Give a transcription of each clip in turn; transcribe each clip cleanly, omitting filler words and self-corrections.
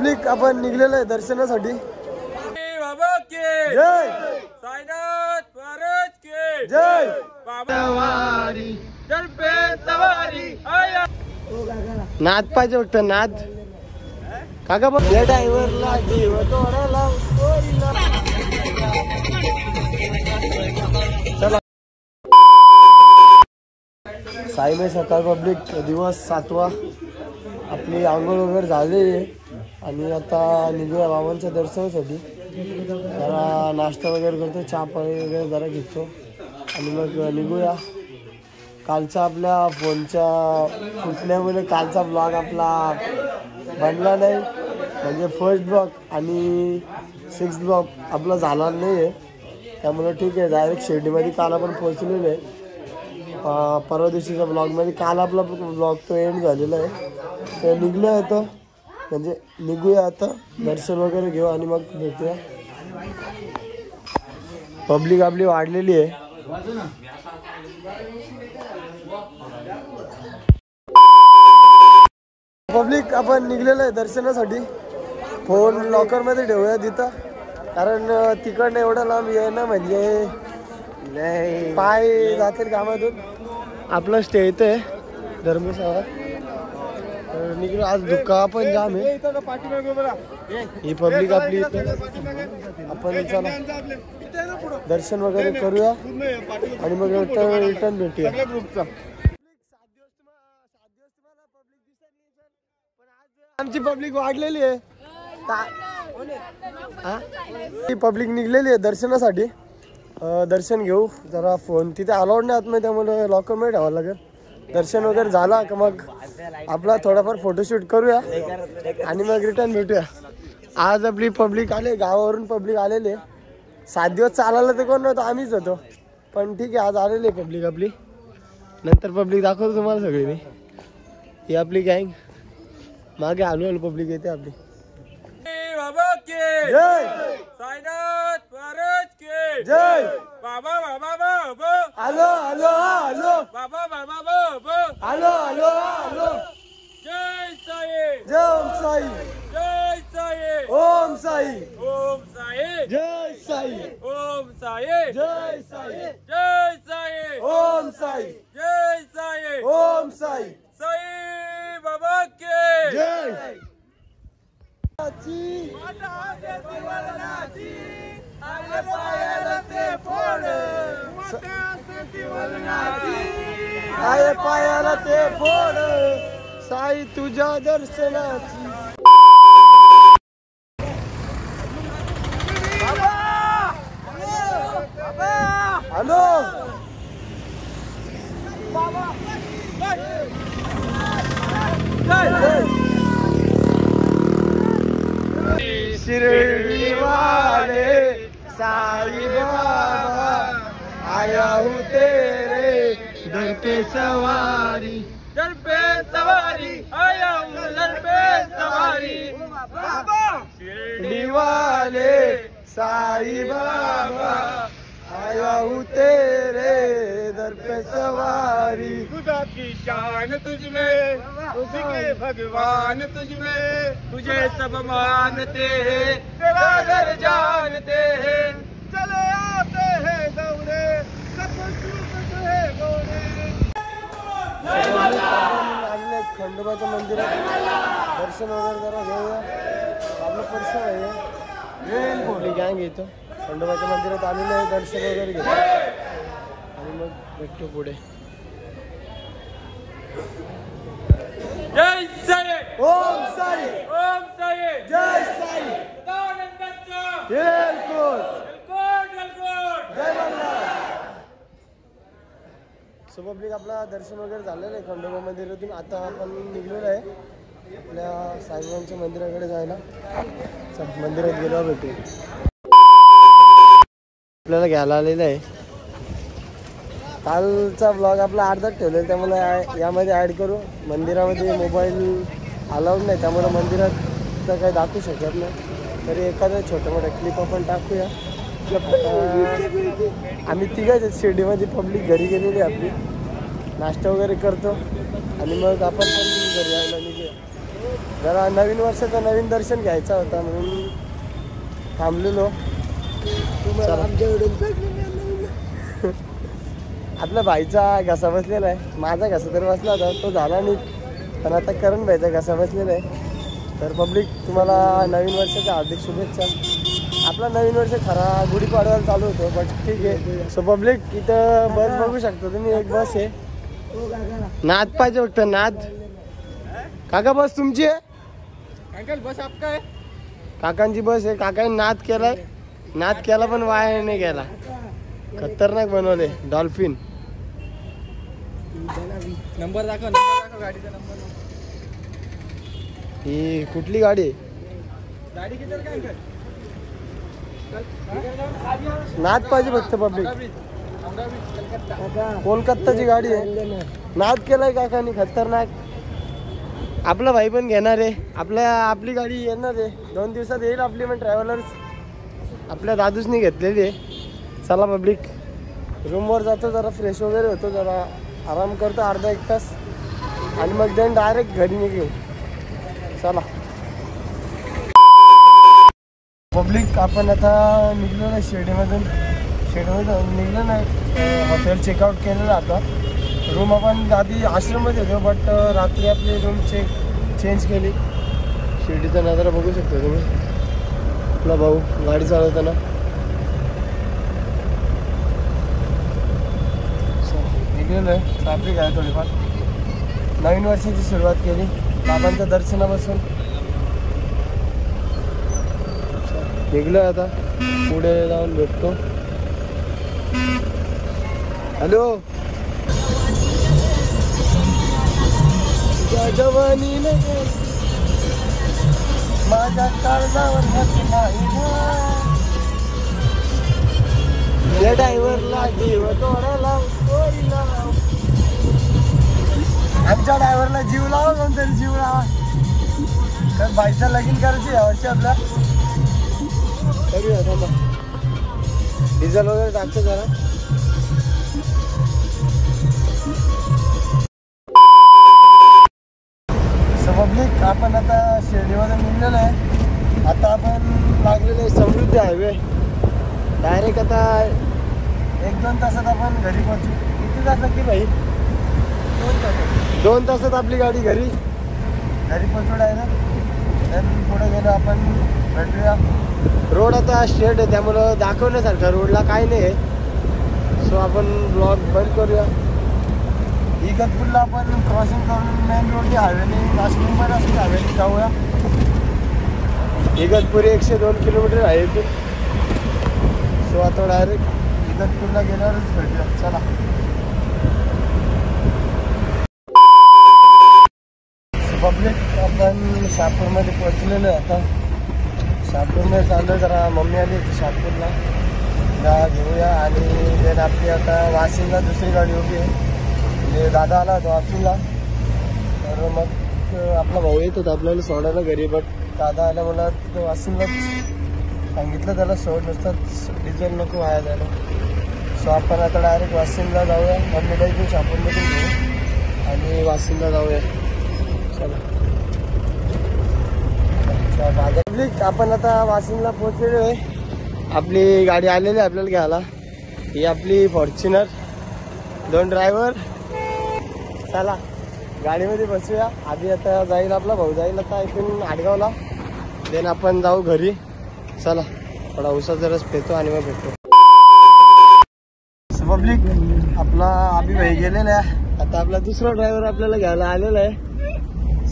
Public आपण निघलेलो आहे दर्शनासाठी। बाबा के जय, साईनाथ महाराज के जय। सवारी चल पे सवारी आया नाद पाहिजे फक्त नाद। काका बघ या ड्रायव्हरला जीव तोडाला चला। साईबाई सकाळ पब्लिक दिवस 7वा। आपली आंघोळ वगैरे झाली आणि आता निघूया बाबांच्या दर्शनासाठी। जरा नाश्ता वगैरे करतो, चहा पाणी वगैरे जरा घेतो आणि मग निघूया। कालच्या आपल्या फोनच्या फुटण्यामुळे कालचा ब्लॉग आपला बनला नाही, म्हणजे फर्स्ट ब्लॉग आणि 6th ब्लॉग आपला झाला नाही आहे। त्यामुळे ठीक आहे, डायरेक्ट शिर्डीमध्ये काल आपण पोहोचलेलो आहे। परवा दिवशीच्या ब्लॉगमध्ये काल आपला ब्लॉग तो एंड झालेला आहे। तर निघलो आता, म्हणजे निघूया आता, दर्शन वगैरे घेऊ आणि मग भेटूया। पब्लिक आपली वाढलेली आहे। पब्लिक आपण निघलेलो आहे दर्शनासाठी। फोन लॉकरमध्ये ठेवूया तिथं, कारण तिकडनं एवढं लांब आहे ना, म्हणजे पाय जातील कामातून। आपलं स्टे इथं आहे धर्मशाळा। निघलो आज धुका पण जाम आहे। ही पब्लिक आपली इथं, आपण चला दर्शन वगैरे करूया आणि मग रिटर्न भेटूया। आमची पब्लिक वाढलेली आहे, ही पब्लिक निघलेली आहे दर्शनासाठी। दर्शन घेऊ जरा। फोन तिथे अलाउड नाही आतमध्ये, त्यामुळे लॉकरमध्ये ठेवावं लागेल। दर्शन वगैरे झाला का मग आपला थोडाफार फोटोशूट करूया आणि मग रिटर्न भेटूया। आज आपली पब्लिक आले, गावावरून पब्लिक आलेले। 7 दिवस चालायला तर कोण नव्हतं, आम्हीच होतो, पण ठीक आहे आज आलेली पब्लिक आपली। नंतर पब्लिक दाखवतो तुम्हाला सगळी मी। ही आपली गँग, मागे हळूहळू पब्लिक येते आपली। बाबा के जय, साईनाथ महाराज के जय। बाबा बाबा बाबा हॅलो हॅलो हॅलो, बाबा बाबा बाबा hello hello hello. Jai Sai, Jai Om Sai, Jai Sai, Om Sai, Om Sai, Jai Sai, Om Sai, Jai Sai, Jai Sai, Om Sai, Jai Sai, Om Sai, Sai Baba K Jai. I पायाला ते फोड, साई तुझ्या दर्शनाची। हॅलो शिरडी वाले साई बाबा, आया हूँ तेरे दर पे सवारी। दर पे सवारी आया हूँ, दर पे सवारी बाबा शिरडी वाले साई बाबा, आया हूँ तेरे दर पे सवारी। खुदा की शान तुझमें, उसके भगवान तुझमें, तुझे सब मानते हैं, तेरा घर जानते हैं। चले आते हैं दौड़े, सब कुछ है गोरे। खंडोबाच्या मंदिरात दर्शन वगैरे जरा घेऊया। आपलं पर्सन आहे, आपली गँग येतो खंडोबाच्या मंदिरात आलेलं आहे। दर्शन वगैरे घेतो आणि मग भेटतो पुढे। जय साई, ओम साई, ओम साई, जय साई, जय मल्हार। सो पब्लिक आपला दर्शन वगैरे झालेलं आहे खंडोबा मंदिरातून। आता आपण निघलेलो आहे आपल्या साईबाबांच्या मंदिराकडे जायला। चल मंदिरात गेलो भेटू। आपल्याला घ्यायला आलेलं आहे। कालचा ब्लॉग आपला अर्धात ठेवलेला, त्यामुळे यामध्ये ॲड करू। मंदिरामध्ये मोबाईल अलाउड नाही, त्यामुळे मंदिरात तर काही दाखवू शकत नाही, तरी एखादं छोटं मोठं क्लिप आपण टाकूया। आम्ही तिघाच शिर्डीमध्ये, पब्लिक घरी गेलेली आपली। नाश्ता वगैरे करतो आणि मग आपण पण घरी यायला निघूया। जरा नवीन वर्षाचं नवीन दर्शन घ्यायचं होता म्हणून थांबलेलो. आपल्या भाईचा घसा बसलेला आहे, माझा घसा तर बसला होता, तो झाला नाही. पण आता करण भाईचा घसा बसलेला आहे. तर पब्लिक तुम्हाला नवीन वर्षाच्या हार्दिक शुभेच्छा. आपला नवीन वर्ष खरा गुढीपाडव्याला चालू होतो, बट ठीक आहे. सो पब्लिक इथं बस बघू शकता तुम्ही, एक बस आहे. नाद पाहिजे फक्त नाद. काका बस तुमची आहे? अंकल बस आपका है? काकांची बस आहे. काकांनी नाद केलाय, नाद केला पण वाया नाही गेला. खतरनाक बनवले डॉल्फिन. नंबर दाखव, गाडीचा नंबर. ही कुठली गाडी आहे? गाडी किती काय अंकल? नाद पाहिजे फक्त पब्लिक. कोलकाताची गाडी आहे. नाद केलाय काकांनी खतरनाक. आपला भाई पण घेणार आहे. आपली गाडी येणार आहे 2 दिवसात येईल आपली पण ट्रॅव्हलर्स. आपल्या दादूसनी घेतलेली आहे. चला पब्लिक रूमवर जातो, जरा फ्रेश वगैरे होतो, जरा आराम करतो अर्धा 1 तास आणि मग देन डायरेक्ट घरी निघू. चला पब्लिक आपण आता निघलो ना शिर्डीमधून निघलो नाही. हॉटेल चेकआउट केलेलं आता. रूम आपण आधी आश्रममध्ये होतो, बट रात्री आपली रूम चेंज केली. शिर्डीचा नजारा बघू शकतो तुम्ही. आपला भाऊ गाडी चालवताना. निघलेलो आहे. ट्रॅफिक आहे थोडीफार. नवीन वर्षाची सुरुवात केली बाबांच्या दर्शनापासून. निघलो आता, पुढे जाऊन भेटतो. हॅलो जवानीने माझ्या काळजावर या ड्रायव्हरला जीव तोडायला. आमच्या ड्रायव्हरला जीव लावा, कोणतरी जीव लावा. तर बाईचा लगीन करायची यावर्षी आपला. डिझेल वगैरे टाकतो जरा. पब्लिक आपण आता शिर्डीमध्ये निघलेलो आहे. आता आपण लागलेलो आहे समृद्धी हायवे. डायरेक्ट आता 1-2 तासात आपण घरी पोहोचू. किती तास नक्की भाई? 2 तासात आपली गाडी घरी पोहोचू डायरेक्ट. देन पुढे गेलो आपण भेटूया. रोड आता स्ट्रेट आहे त्यामुळं दाखवण्यासारखं रोडला काही नाही आहे. सो आपण ब्लॉग बंद करूया. इगतपूरला आपण क्रॉसिंग करून मेन रोडची हायवेने नाशिकमध्ये असली हायवेने जाऊया. इगतपुरी 102 किलोमीटर आहे इथून. सो आता डायरेक्ट इगतपूरला गेल्यावरच भेटूया. चला पब्लिक आपण शहापूरमध्ये पोहोचलेलो आहे. आता शहापूरमध्ये चाललो. जरा मम्मी आली होती शहापूरला, त्या घेऊया. आणि देन आपली आता वाशिमला दुसरी गाडी उभी आहे. दादा आला होता वाशिमला. तर मग आपला भाऊ येत होता आपल्याला सोडायला घरी, बट दादा आला मला वाशिमला सांगितलं त्याला सोड, नुसतं डिझेल नको वाया जायला. सो आपण आता डायरेक्ट वाशिमला जाऊया. मम्मीला इथून शहापूरमधून घेऊ आणि वाशिमला जाऊया. चला आपण आता वाशिमला पोहोचलेलो आहे. आपली गाडी आलेली आहे आपल्याला घ्यायला. ही आपली फॉर्च्युनर. 2 ड्रायव्हर. चला गाडीमध्ये बसूया. आधी आता जाईल आपला भाऊ, जाईल आता इथून आडगावला. देन आपण जाऊ घरी. चला थोडा उसाचा रस पेतो आणि मग भेटतो. पब्लिक आपला अभि भाई गेलेला आहे. आता आपला दुसरा ड्रायव्हर आपल्याला घ्यायला आलेला आहे.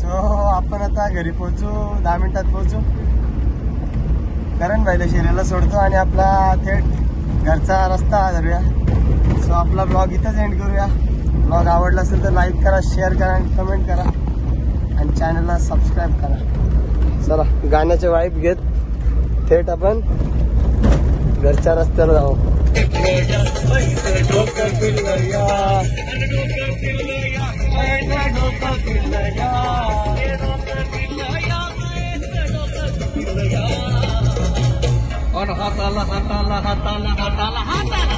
सो आपण आता घरी पोहोचू. 10 मिनिटात पोहोचू. करण भाईला शिरेला सोडतो आणि आपला थेट घरचा रस्ता धरूया. सो आपला ब्लॉग इथंच एंड करूया. ब्लॉग आवडला असेल तर लाईक करा, शेअर करा आणि कमेंट करा आणि चॅनलला सबस्क्राईब करा. चला गाण्याचे वाईब घेत थेट आपण घरच्या रस्त्याला जाऊ. और हाताला हाताला हाताला हाताला हाताला